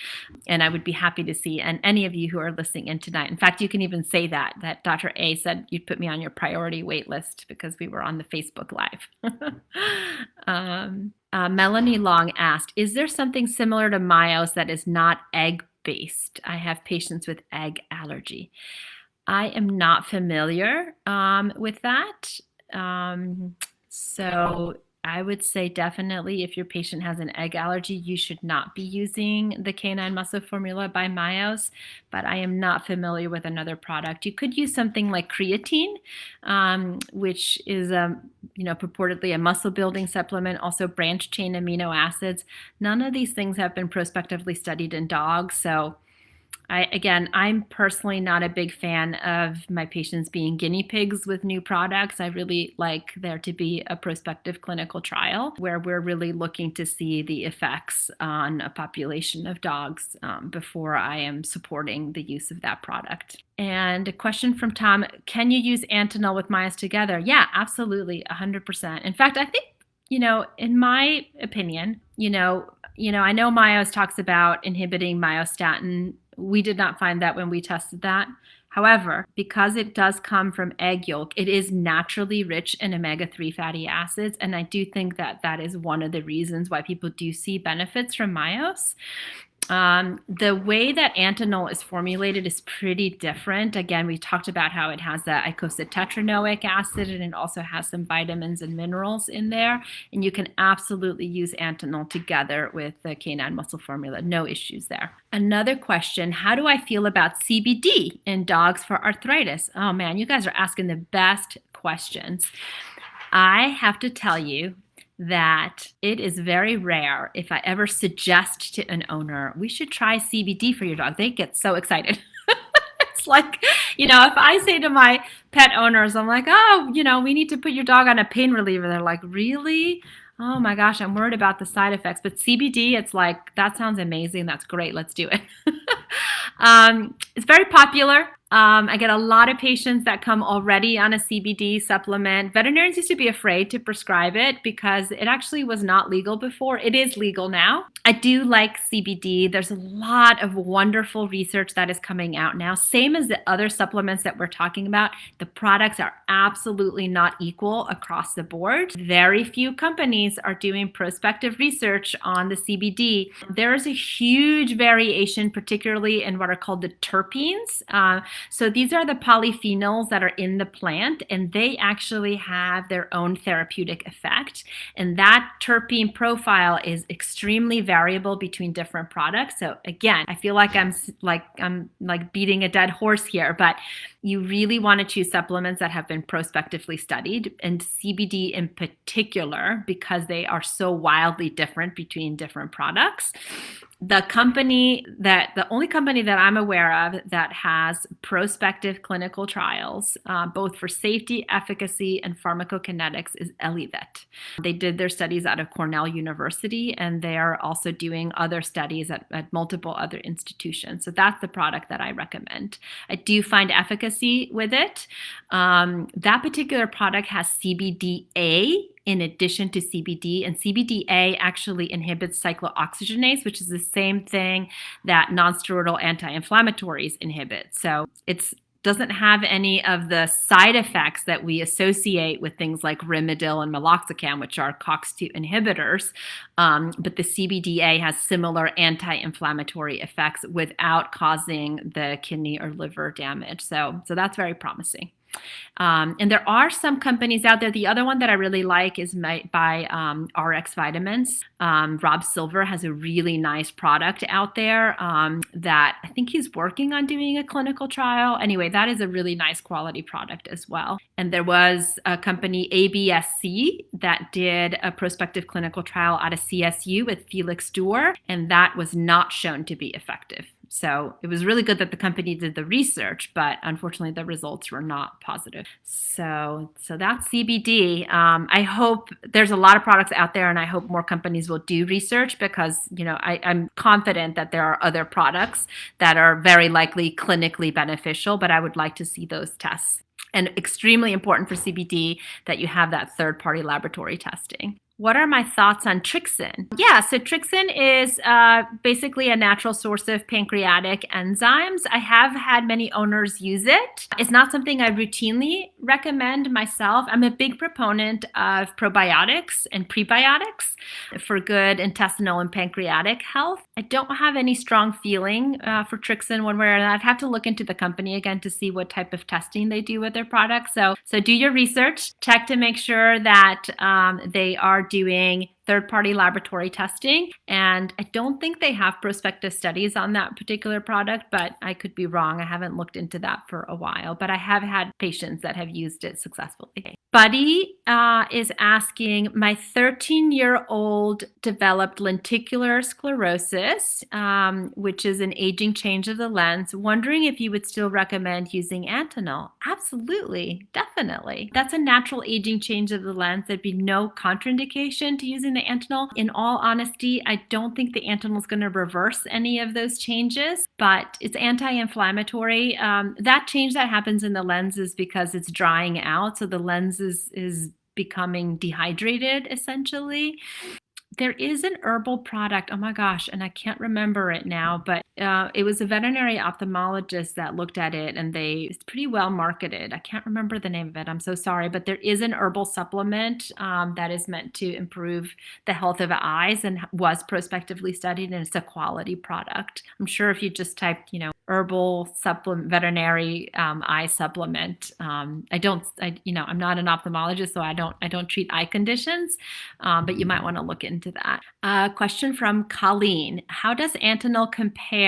And I would be happy to see, and any of you who are listening in tonight. In fact, you can even say that Dr. A said you'd put me on your priority wait list because we were on the Facebook Live. Melanie Long asked, is there something similar to Myos that is not egg-based? I have patients with egg allergy. I am not familiar with that. So I would say definitely if your patient has an egg allergy, you should not be using the Canine Muscle Formula by Myos, but I am not familiar with another product. You could use something like creatine, which is purportedly a muscle building supplement, also branched chain amino acids. None of these things have been prospectively studied in dogs, so I'm personally not a big fan of my patients being guinea pigs with new products. I really like there to be a prospective clinical trial where we're really looking to see the effects on a population of dogs before I am supporting the use of that product. And a question from Tom, can you use Antinol with Myos together? Yeah, absolutely, 100%. In fact, I think, in my opinion, I know Myos talks about inhibiting myostatin. We did not find that when we tested that. However, because it does come from egg yolk, it is naturally rich in omega-3 fatty acids. And I do think that that is one of the reasons why people do see benefits from Myos. The way that Antinol is formulated is pretty different. Again, we talked about how it has the icosahexatetranoic acid, and it also has some vitamins and minerals in there. And you can absolutely use Antinol together with the Canine Muscle Formula. No issues there. Another question, how do I feel about CBD in dogs for arthritis? Oh man, you guys are asking the best questions. I have to tell you that it is very rare if I ever suggest to an owner, we should try CBD for your dog. They get so excited. It's like, if I say to my pet owners, I'm like, oh, we need to put your dog on a pain reliever. They're like, really? Oh my gosh, I'm worried about the side effects. But CBD, it's like, that sounds amazing. That's great. Let's do it. It's very popular. I get a lot of patients that come already on a CBD supplement. Veterinarians used to be afraid to prescribe it because it actually was not legal before. It is legal now. I do like CBD. There's a lot of wonderful research that is coming out now. Same as the other supplements that we're talking about. The products are absolutely not equal across the board. Very few companies are doing prospective research on the CBD. There is a huge variation, particularly in what are called the terpenes. So these are the polyphenols that are in the plant, and they actually have their own therapeutic effect. And that terpene profile is extremely variable between different products. So again, I feel like I'm beating a dead horse here, but you really want to choose supplements that have been prospectively studied, and CBD in particular, because they are so wildly different between different products. The only company that I'm aware of that has prospective clinical trials, both for safety, efficacy, and pharmacokinetics, is Elivet. They did their studies out of Cornell University, and they are also doing other studies at multiple other institutions. So that's the product that I recommend. I do find efficacy with it. That particular product has CBDA in addition to CBD, and CBDA actually inhibits cyclooxygenase, which is the same thing that nonsteroidal anti-inflammatories inhibit. So it doesn't have any of the side effects that we associate with things like Rimadyl and meloxicam, which are COX-2 inhibitors. But the CBDA has similar anti-inflammatory effects without causing the kidney or liver damage. So that's very promising. And there are some companies out there. The other one that I really like is by RX Vitamins. Rob Silver has a really nice product out there that I think he's working on doing a clinical trial. Anyway, that is a really nice quality product as well. And there was a company, ABSC, that did a prospective clinical trial out of CSU with Felix Duer, and that was not shown to be effective. So it was really good that the company did the research, but unfortunately the results were not positive. So that's CBD. I hope there's a lot of products out there, and I hope more companies will do research because, I'm confident that there are other products that are very likely clinically beneficial, but I would like to see those tests. And extremely important for CBD that you have that third-party laboratory testing. What are my thoughts on Trixin? Yeah, so Trixin is basically a natural source of pancreatic enzymes. I have had many owners use it. It's not something I routinely recommend myself. I'm a big proponent of probiotics and prebiotics for good intestinal and pancreatic health. I don't have any strong feeling for Trixin one way or another. I'd have to look into the company again to see what type of testing they do with their products. So do your research, check to make sure that they are doing third-party laboratory testing. And I don't think they have prospective studies on that particular product, but I could be wrong. I haven't looked into that for a while, but I have had patients that have used it successfully. Buddy is asking, my 13-year-old developed lenticular sclerosis, which is an aging change of the lens, wondering if you would still recommend using Antanol. Absolutely, definitely. That's a natural aging change of the lens. There'd be no contraindication to using the Antanol. In all honesty, I don't think the Antanol is going to reverse any of those changes, but it's anti-inflammatory. That change that happens in the lens is because it's drying out, so the lens is becoming dehydrated, essentially. There is an herbal product, oh my gosh, and I can't remember it now, but it was a veterinary ophthalmologist that looked at it, and it's pretty well marketed. I can't remember the name of it. I'm so sorry, but there is an herbal supplement that is meant to improve the health of eyes and was prospectively studied, and it's a quality product. I'm sure if you just typed, herbal supplement, veterinary eye supplement. I'm not an ophthalmologist, so I don't treat eye conditions, but you might want to look into that. Question from Colleen: how does Antanol compare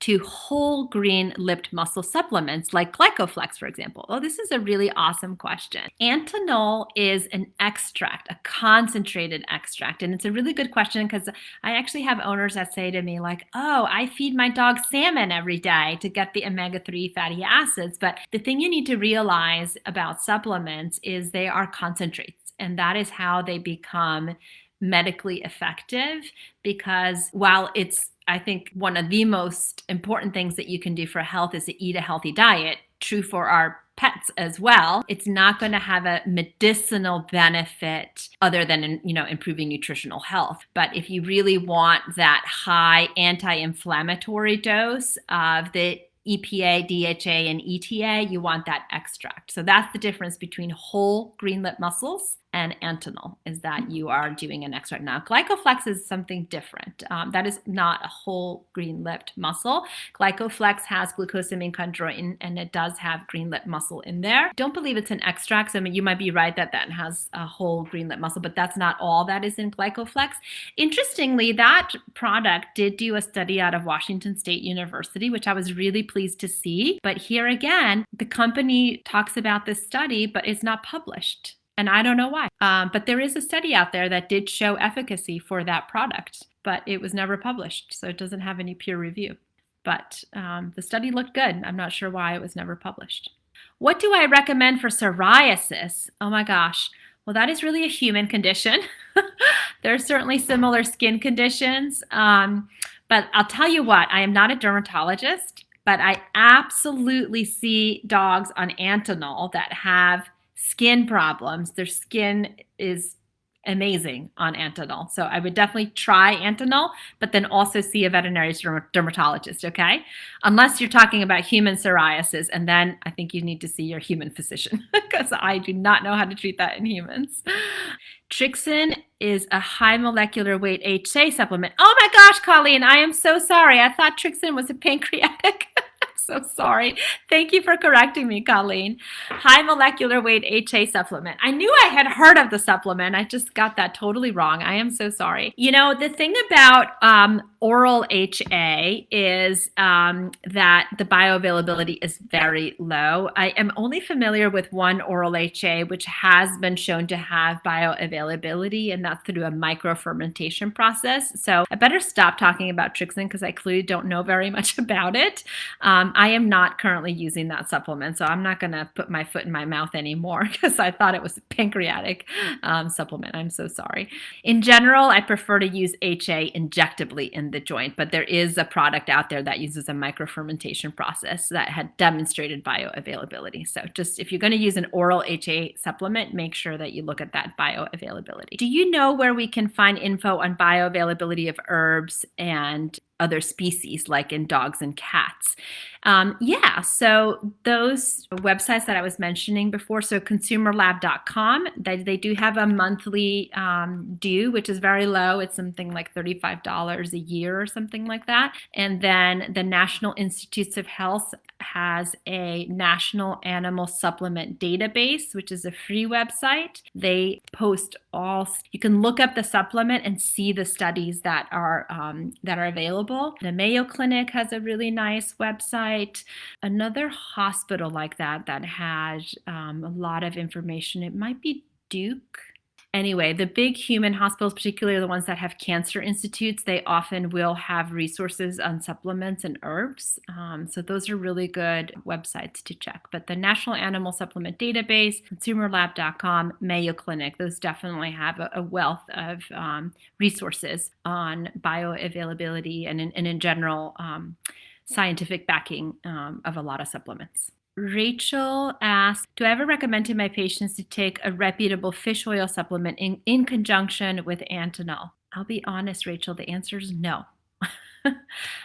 to whole green lipped muscle supplements like Glycoflex, for example? Oh, this is a really awesome question. Antanol is an extract, a concentrated extract, and it's a really good question because I actually have owners that say to me like, oh, I feed my dog salmon every day to get the omega-3 fatty acids. But the thing you need to realize about supplements is they are concentrates, and that is how they become medically effective, because while it's, I think, one of the most important things that you can do for health is to eat a healthy diet, true for our pets as well, it's not going to have a medicinal benefit other than improving nutritional health. But if you really want that high anti-inflammatory dose of the EPA, DHA, and ETA, you want that extract. So that's the difference between whole green lip mussels and Antanol, is that you are doing an extract. Now, Glycoflex is something different. That is not a whole green lipped mussel. Glycoflex has glucosamine chondroitin, and it does have green lip mussel in there. Don't believe it's an extract. So, I mean, you might be right that has a whole green lip mussel, but that's not all that is in Glycoflex. Interestingly, that product did do a study out of Washington State University, which I was really pleased to see. But here again, the company talks about this study, but it's not published. And I don't know why. But there is a study out there that did show efficacy for that product, but it was never published. So it doesn't have any peer review. But the study looked good. I'm not sure why it was never published. What do I recommend for psoriasis? Oh my gosh. Well, that is really a human condition. There are certainly similar skin conditions. But I'll tell you what, I am not a dermatologist, but I absolutely see dogs on Antanol that have skin problems. Their skin is amazing on Antanol. So I would definitely try Antanol, but then also see a veterinary dermatologist, okay? Unless you're talking about human psoriasis, and then I think you need to see your human physician because I do not know how to treat that in humans. Trixin is a high molecular weight HA supplement. Oh my gosh, Colleen, I am so sorry. I thought Trixin was a pancreatic So sorry. Thank you for correcting me, Colleen. High molecular weight HA supplement. I knew I had heard of the supplement. I just got that totally wrong. I am so sorry. You know, the thing about oral HA is that the bioavailability is very low. I am only familiar with one oral HA, which has been shown to have bioavailability, and that's through a microfermentation process. So I better stop talking about Trixin because I clearly don't know very much about it. I am not currently using that supplement, so I'm not going to put my foot in my mouth anymore because I thought it was a pancreatic supplement. I'm so sorry. In general, I prefer to use HA injectably in the joint, but there is a product out there that uses a microfermentation process that had demonstrated bioavailability. So just if you're going to use an oral HA supplement, make sure that you look at that bioavailability. Do you know where we can find info on bioavailability of herbs and other species, like in dogs and cats? Yeah, so those websites that I was mentioning before, so consumerlab.com, they do have a monthly due, which is very low. It's something like $35 a year or something like that. And then the National Institutes of Health has a National Animal Supplement Database, which is a free website. They post you can look up the supplement and see the studies that are available. The Mayo Clinic has a really nice website. Another hospital like that has a lot of information, it might be Duke. Anyway, the big human hospitals, particularly the ones that have cancer institutes, they often will have resources on supplements and herbs. So those are really good websites to check. But the National Animal Supplement Database, consumerlab.com, Mayo Clinic, those definitely have a wealth of resources on bioavailability and in general scientific backing of a lot of supplements. Rachel asked, do I ever recommend to my patients to take a reputable fish oil supplement in conjunction with Antinol? I'll be honest, Rachel, the answer is no.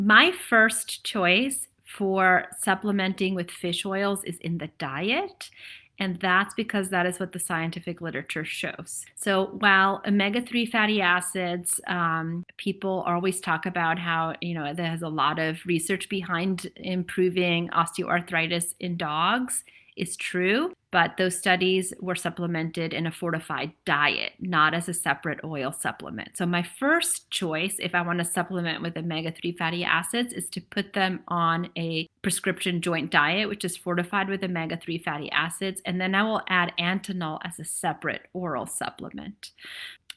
My first choice for supplementing with fish oils is in the diet. And that's because that is what the scientific literature shows. So while omega-3 fatty acids, people always talk about how, there's a lot of research behind improving osteoarthritis in dogs, is true, but those studies were supplemented in a fortified diet, not as a separate oil supplement. So my first choice, if I want to supplement with omega-3 fatty acids, is to put them on a prescription joint diet, which is fortified with omega-3 fatty acids, and then I will add Antinol as a separate oral supplement.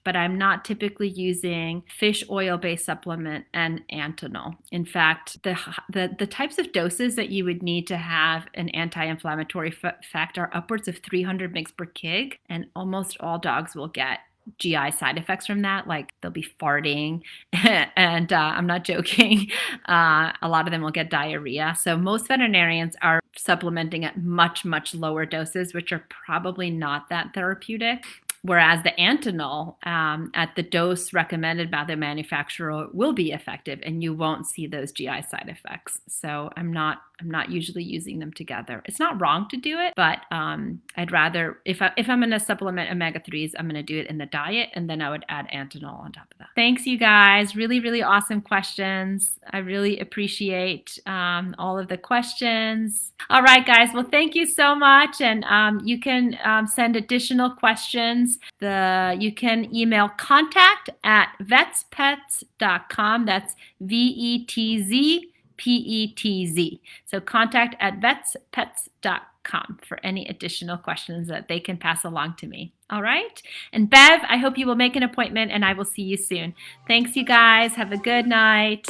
But I'm not typically using fish oil-based supplement and Antinol. In fact, the types of doses that you would need to have an anti-inflammatory effect are upwards of 300 mg per kg, and almost all dogs will get GI side effects from that, like they'll be farting, and I'm not joking, a lot of them will get diarrhea. So most veterinarians are supplementing at much, much lower doses, which are probably not that therapeutic. Whereas the Antinol at the dose recommended by the manufacturer will be effective, and you won't see those GI side effects. So I'm not usually using them together. It's not wrong to do it, but I'd rather, if I'm going to supplement omega-3s, I'm going to do it in the diet, and then I would add Antinol on top of that. Thanks, you guys. Really, really awesome questions. I really appreciate all of the questions. All right, guys. Well, thank you so much, and you can send additional questions. You can email contact@vetspets.com. That's VETZPETZ. So contact@vetspets.com for any additional questions that they can pass along to me. All right. And Bev, I hope you will make an appointment, and I will see you soon. Thanks, you guys. Have a good night.